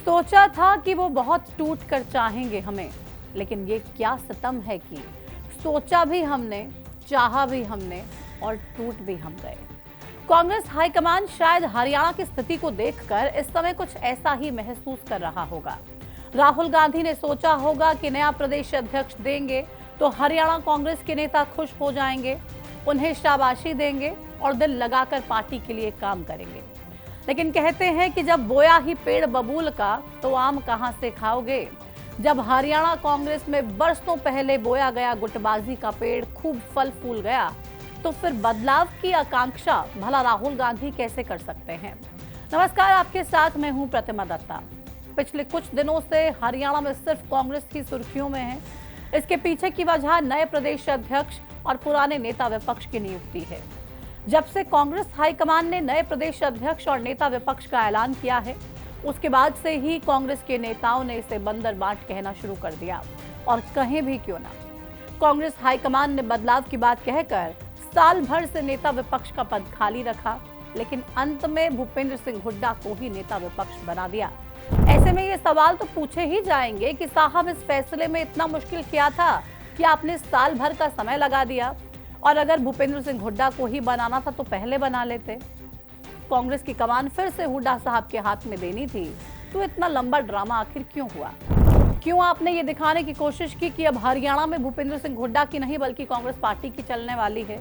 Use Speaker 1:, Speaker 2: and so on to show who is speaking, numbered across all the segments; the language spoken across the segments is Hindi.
Speaker 1: सोचा था कि वो बहुत टूट कर चाहेंगे हमें, लेकिन ये क्या सितम है कि सोचा भी हमने, चाहा भी हमने और टूट भी हम गए। कांग्रेस हाईकमान शायद हरियाणा की स्थिति को देखकर इस समय कुछ ऐसा ही महसूस कर रहा होगा। राहुल गांधी ने सोचा होगा कि नया प्रदेश अध्यक्ष देंगे तो हरियाणा कांग्रेस के नेता खुश हो जाएंगे, उन्हें शाबाशी देंगे और दिल लगाकर पार्टी के लिए काम करेंगे। लेकिन कहते हैं कि जब बोया ही पेड़ बबूल का तो आम कहां से खाओगे। जब हरियाणा कांग्रेस में बरसों पहले बोया गया गुटबाजी का पेड़ खूब फल फूल गया तो फिर बदलाव की आकांक्षा भला राहुल गांधी कैसे कर सकते हैं। नमस्कार, आपके साथ मैं हूं प्रतिमा दत्ता। पिछले कुछ दिनों से हरियाणा में सिर्फ कांग्रेस की सुर्खियों में है। इसके पीछे की वजह नए प्रदेश अध्यक्ष और पुराने नेता विपक्ष की नियुक्ति है। जब से कांग्रेस हाईकमान ने नए प्रदेश अध्यक्ष और नेता विपक्ष का ऐलान किया है, उसके बाद से ही कांग्रेस के नेताओं ने इसे बंदर बाट कहना शुरू कर दिया। और कहें भी क्यों ना, कांग्रेस हाईकमान ने बदलाव की बात कहकर साल भर से नेता विपक्ष का पद खाली रखा, लेकिन अंत में भूपेंद्र सिंह हुड्डा को ही नेता विपक्ष बना दिया। ऐसे में ये सवाल तो पूछे ही जाएंगे कि साहब, इस फैसले में इतना मुश्किल क्या था कि आपने साल भर का समय लगा दिया, और अगर भूपेंद्र सिंह हुड्डा को ही बनाना था तो पहले बना लेते। कांग्रेस की कमान फिर से हुड्डा साहब के हाथ में देनी थी तो इतना लंबा ड्रामा आखिर क्यों हुआ? क्यों आपने ये दिखाने की कोशिश की कि अब हरियाणा में भूपेंद्र सिंह हुड्डा की नहीं बल्कि कांग्रेस पार्टी की चलने वाली है?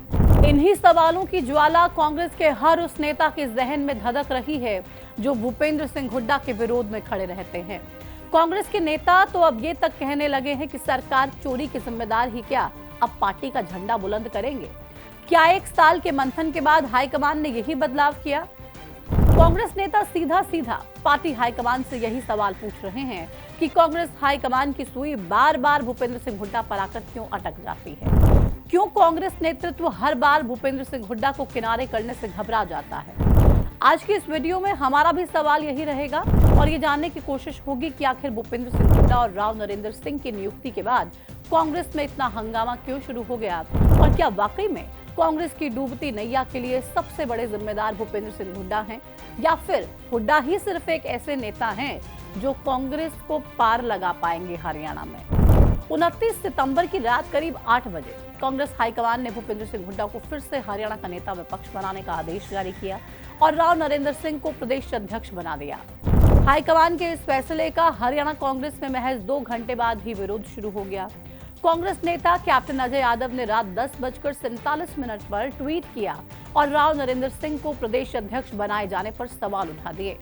Speaker 1: इन्हीं सवालों की ज्वाला कांग्रेस के हर उस नेता के जहन में धधक रही है जो भूपेंद्र सिंह हुड्डा के विरोध में खड़े रहते हैं। कांग्रेस के नेता तो अब ये तक कहने लगे हैं कि सरकार चोरी के जिम्मेदार ही क्या, अब पार्टी का झंडा बुलंद करेंगे। क्या एक साल के मंथन के बाद हाईकमान ने यही बदलाव किया? कांग्रेस नेता सीधा सीधा पार्टी हाईकमान से यही सवाल पूछ रहे हैं कि कांग्रेस हाईकमान की सुई बार बार भूपेंद्र सिंह हुड्डा पर आकर क्यों अटक जाती है? क्यों कांग्रेस नेतृत्व हर बार भूपेंद्र सिंह हुड्डा को किनारे करने से घबरा जाता है? आज की इस वीडियो में हमारा भी सवाल यही रहेगा और ये जानने की कोशिश होगी कि आखिर भूपेंद्र सिंह हुड्डा और राव नरेंद्र सिंह की नियुक्ति के बाद कांग्रेस में इतना हंगामा क्यों शुरू हो गया, और क्या वाकई में कांग्रेस की डूबती नैया के लिए सबसे बड़े जिम्मेदार भूपेंद्र सिंह हुड्डा हैं, या फिर हुड्डा ही सिर्फ एक ऐसे नेता हैं जो कांग्रेस को पार लगा पाएंगे हरियाणा में। 29 सितंबर की रात करीब 8 बजे कांग्रेस हाईकमान ने भूपेंद्र सिंह हुड्डा को फिर से हरियाणा का नेता विपक्ष बनाने का आदेश जारी किया और राव नरेंद्र सिंह को प्रदेश अध्यक्ष बना दिया। हाईकमान के इस फैसले का हरियाणा कांग्रेस में महज 2 घंटे बाद ही विरोध शुरू हो गया। कांग्रेस नेता कैप्टन अजय यादव ने रात 10:47 पर ट्वीट किया और राव नरेंद्र सिंह को प्रदेश अध्यक्ष बनाए जाने पर सवाल उठा दिए।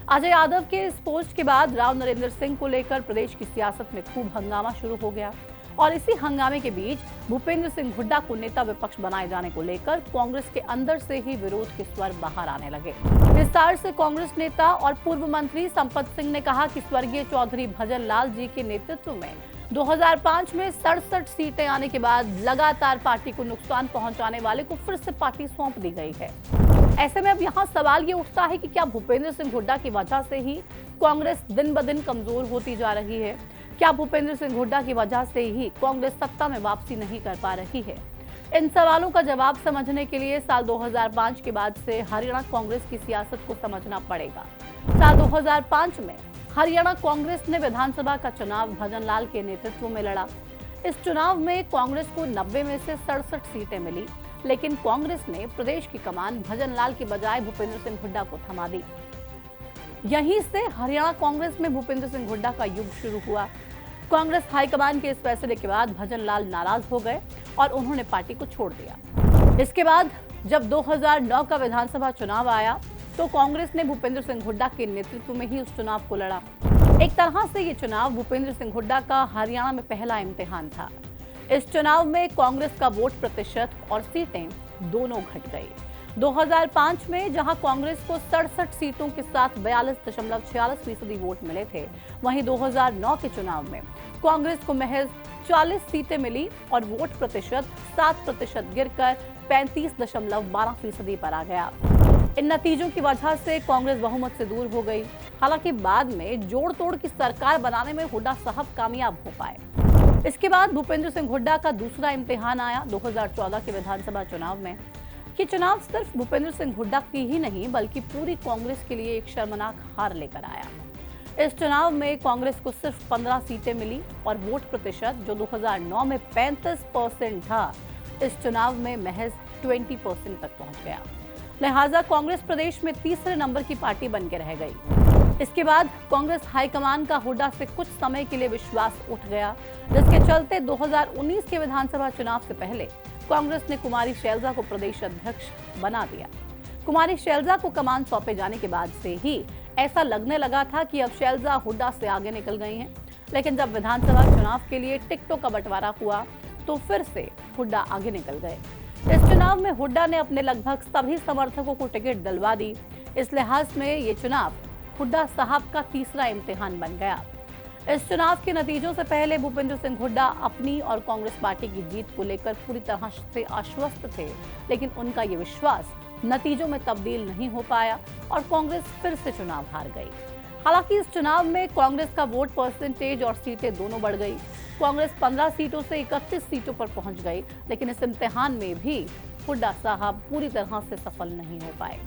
Speaker 1: अजय यादव के इस पोस्ट के बाद राव नरेंद्र सिंह को लेकर प्रदेश की सियासत में खूब हंगामा शुरू हो गया और इसी हंगामे के बीच भूपेंद्र सिंह हुड्डा को नेता विपक्ष बनाए जाने को लेकर कांग्रेस के अंदर से ही विरोध के स्वर बाहर आने लगे। विस्तार से कांग्रेस नेता और पूर्व मंत्री संपत सिंह ने कहा कि स्वर्गीय चौधरी भजन लाल जी के नेतृत्व में 2005 में 67 सीटें आने के बाद लगातार पार्टी को नुकसान पहुंचाने वाले को फिर से पार्टी सौंप दी गई है। ऐसे में अब यहाँ सवाल ये उठता है कि क्या भूपेंद्र सिंह हुड्डा की वजह से ही कांग्रेस दिन ब दिन कमजोर होती जा रही है? क्या भूपेंद्र सिंह हुड्डा की वजह से ही कांग्रेस सत्ता में वापसी नहीं कर पा रही है? इन सवालों का जवाब समझने के लिए साल 2005 के बाद से हरियाणा कांग्रेस की सियासत को समझना पड़ेगा। साल 2005 में हरियाणा कांग्रेस ने विधानसभा का चुनाव भजन लाल के नेतृत्व में लड़ा। इस चुनाव में कांग्रेस को 90 में से 67 सीटें मिली, लेकिन कांग्रेस ने प्रदेश की कमान भजन लाल के बजाय भूपेंद्र सिंह हुड्डा को थमा दी। यहीं से हरियाणा कांग्रेस में भूपेंद्र सिंह हुड्डा का युग शुरू हुआ। कांग्रेस हाईकमान के इस फैसले के बाद भजन लाल नाराज हो गए और उन्होंने पार्टी को छोड़ दिया। इसके बाद जब 2009 का विधानसभा चुनाव आया तो कांग्रेस ने भूपेंद्र सिंह हुड्डा के नेतृत्व में ही उस चुनाव को लड़ा। एक तरह से ये चुनाव भूपेंद्र सिंह हुड्डा का हरियाणा में पहला इम्तिहान था। इस चुनाव में कांग्रेस का वोट प्रतिशत और सीटें दोनों घट गई। 2005 में जहां कांग्रेस को 67 सीटों के साथ 42.46% वोट मिले थे, वहीं 2009 के चुनाव में कांग्रेस को महज 40 सीटें मिली और वोट प्रतिशत 7% गिरकर 35.12% पर आ गया। इन नतीजों की वजह से कांग्रेस बहुमत से दूर हो गई। हालांकि बाद में जोड़ तोड़ की सरकार बनाने में हुड्डा साहब कामयाब हो पाए। इसके बाद भूपेंद्र सिंह हुड्डा का दूसरा इम्तिहान आया 2014 के विधानसभा चुनाव में। ये चुनाव सिर्फ भूपेंद्र सिंह हुड्डा की ही नहीं बल्कि पूरी कांग्रेस के लिए एक शर्मनाक हार लेकर आया। इस चुनाव में कांग्रेस को सिर्फ 15 सीटें मिली और वोट प्रतिशत जो 2009 में 35% था, इस चुनाव में महज 20% तक पहुंच गया। लिहाजा कांग्रेस प्रदेश में तीसरे नंबर की पार्टी बनकर रह गई। इसके बाद कांग्रेस हाईकमान का हुड्डा से कुछ समय के लिए विश्वास उठ गया, जिसके चलते 2019 के विधानसभा चुनाव से पहले कांग्रेस ने कुमारी शैलजा को प्रदेश अध्यक्ष बना दिया। कुमारी शैलजा को कमान सौंपे जाने के बाद से ही ऐसा लगने लगा था कि अब शैलजा हुड्डा से आगे निकल गई हैं। लेकिन जब विधानसभा चुनाव के लिए टिकटों का बंटवारा हुआ तो फिर से हुड्डा आगे निकल गए। इस चुनाव में हुड्डा ने अपने लगभग सभी समर्थकों को टिकट दिलवा दी। इस लिहाज में ये चुनाव हुड्डा साहब का तीसरा इम्तिहान बन गया। इस चुनाव के नतीजों से पहले भूपेंद्र सिंह हुड्डा अपनी और कांग्रेस पार्टी की जीत को लेकर पूरी तरह से आश्वस्त थे, लेकिन उनका ये विश्वास नतीजों में तब्दील नहीं हो पाया और कांग्रेस फिर से चुनाव हार गई। हालांकि इस चुनाव में कांग्रेस का वोट परसेंटेज और सीटें दोनों बढ़ गई। कांग्रेस 15 सीटों से 31 सीटों पर पहुंच गई, लेकिन इस इम्तिहान में भी हुड्डा साहब पूरी तरह से सफल नहीं हो पाए,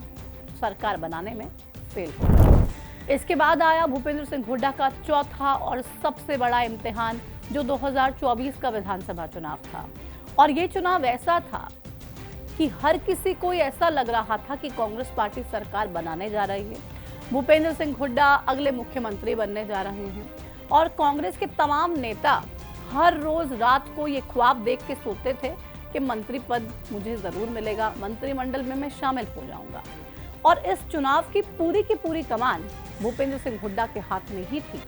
Speaker 1: सरकार बनाने में फेल हो गए। इसके बाद आया भूपेंद्र सिंह हुड्डा का चौथा और सबसे बड़ा इम्तिहान, जो 2024 का विधानसभा चुनाव था। और ये चुनाव ऐसा था कि हर किसी को ऐसा लग रहा था कि कांग्रेस पार्टी सरकार बनाने जा रही है, भूपेंद्र सिंह हुड्डा अगले मुख्यमंत्री बनने जा रहे हैं। और कांग्रेस के तमाम नेता हर रोज रात को ये ख्वाब देख के सोते थे कि मंत्री पद मुझे जरूर मिलेगा, मंत्रिमंडल में मैं शामिल हो जाऊंगा। और इस चुनाव की पूरी कमान भूपेंद्र सिंह हुड्डा के हाथ में ही थी,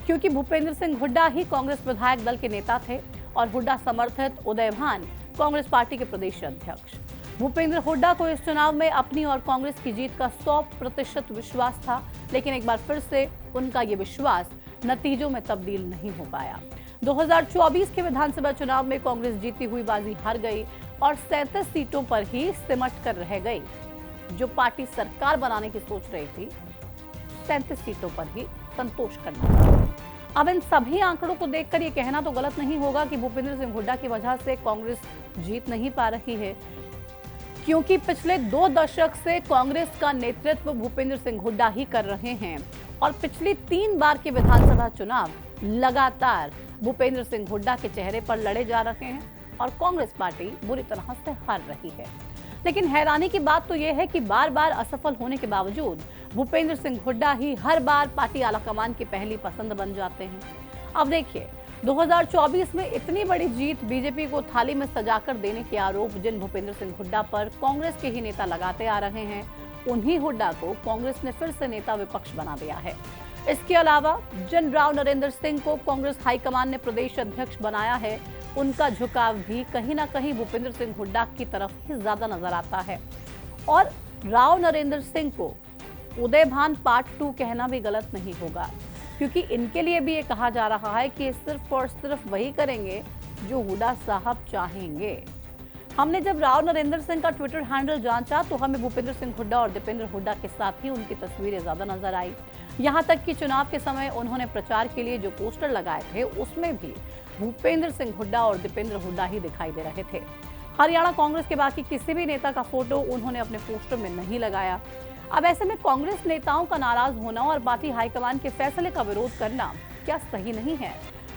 Speaker 1: क्योंकि भूपेंद्र सिंह हुड्डा ही कांग्रेस विधायक दल के नेता थे और हुड्डा समर्थित उदयभान कांग्रेस पार्टी के प्रदेश अध्यक्ष। भूपेंद्र हुड्डा को इस चुनाव में अपनी और कांग्रेस की जीत का 100% विश्वास था, लेकिन एक बार फिर से उनका ये विश्वास नतीजों में तब्दील नहीं हो पाया। 2024 के विधानसभा चुनाव में कांग्रेस जीती हुई बाजी हार गई और 37 सीटों पर ही सिमट कर रह गई। जो पार्टी सरकार बनाने की सोच रही थी, 37 सीटों पर ही संतोष करना था। अब इन सभी आंकड़ों को देखकर ये कहना तो गलत नहीं होगा कि भूपेंद्र सिंह हुड्डा की वजह से कांग्रेस जीत नहीं पा रही है, क्योंकि पिछले 2 दशक से कांग्रेस का नेतृत्व भूपेंद्र सिंह हुड्डा ही कर रहे हैं और पिछली 3 बार के विधानसभा चुनाव लगातार भूपेंद्र सिंह हुड्डा के चेहरे पर लड़े जा रहे हैं और कांग्रेस पार्टी बुरी तरह से हार रही है। लेकिन हैरानी की बात तो यह है कि बार बार असफल होने के बावजूद भूपेंद्र सिंह हुड्डा ही हर बार पार्टी आलाकमान की पहली पसंद बन जाते हैं। अब देखिए, 2024 में इतनी बड़ी जीत बीजेपी को थाली में सजाकर देने के आरोप जिन भूपेंद्र सिंह हुड्डा पर कांग्रेस के ही नेता लगाते आ रहे हैं, उन्हीं हुड्डा को कांग्रेस ने फिर से नेता विपक्ष बना दिया है। इसके अलावा जिन राव नरेंद्र सिंह को कांग्रेस हाईकमान ने प्रदेश अध्यक्ष बनाया है, उनका झुकाव भी कहीं ना कहीं भूपेंद्र सिंह हुड्डा की तरफ ही ज्यादा नजर आता है। और राव नरेंद्र सिंह को उदयभान पार्ट 2 कहना भी गलत नहीं होगा, क्योंकि इनके लिए भी ये कहा जा रहा है कि सिर्फ और सिर्फ वही करेंगे जो हुड्डा साहब चाहेंगे। हमने जब राव नरेंद्र सिंह का ट्विटर हैंडल जांचा तो हमें भूपेंद्र सिंह हुड्डा और दीपेंद्र हुड्डा के साथ ही उनकी तस्वीरें ज्यादा नजर आई। यहाँ तक कि चुनाव के समय उन्होंने प्रचार के लिए जो पोस्टर लगाए थे, उसमें भी भूपेंद्र सिंह हुड्डा और दीपेंद्र हुड्डा ही दिखाई दे रहे थे। हरियाणा कांग्रेस के बाकी किसी भी नेता का फोटो उन्होंने अपने पोस्टर में नहीं लगाया। अब ऐसे में कांग्रेस नेताओं का नाराज होना और पार्टी हाईकमान के फैसले का विरोध करना क्या सही नहीं है?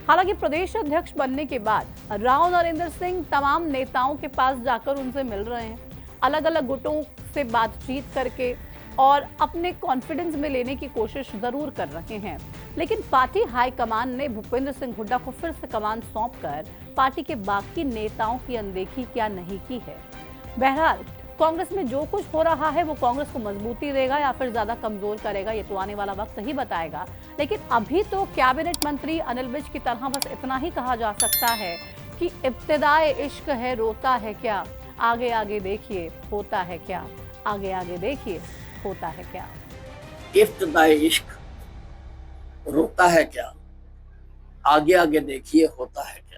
Speaker 1: हालांकि प्रदेश अध्यक्ष बनने के बाद राव नरेंद्र सिंह तमाम नेताओं के पास जाकर उनसे मिल रहे हैं, अलग अलग गुटों से बातचीत करके और अपने कॉन्फिडेंस में लेने की कोशिश जरूर कर रहे हैं। लेकिन पार्टी हाईकमान ने भूपेंद्र सिंह हुड्डा को फिर से कमान सौंपकर पार्टी के बाकी नेताओं की अनदेखी क्या नहीं की है। बहरहाल कांग्रेस में जो कुछ हो रहा है वो कांग्रेस को मजबूती देगा या फिर ज्यादा कमजोर करेगा, ये तो आने वाला वक्त ही बताएगा। लेकिन अभी तो कैबिनेट मंत्री अनिल विज की तरह बस इतना ही कहा जा सकता है कि इब्तिदाए इश्क है रोता है क्या, आगे आगे देखिए होता है क्या, आगे आगे देखिए होता है क्या।
Speaker 2: इब्तिदाए इश्क रोता है क्या, आगे आगे देखिए होता है क्या।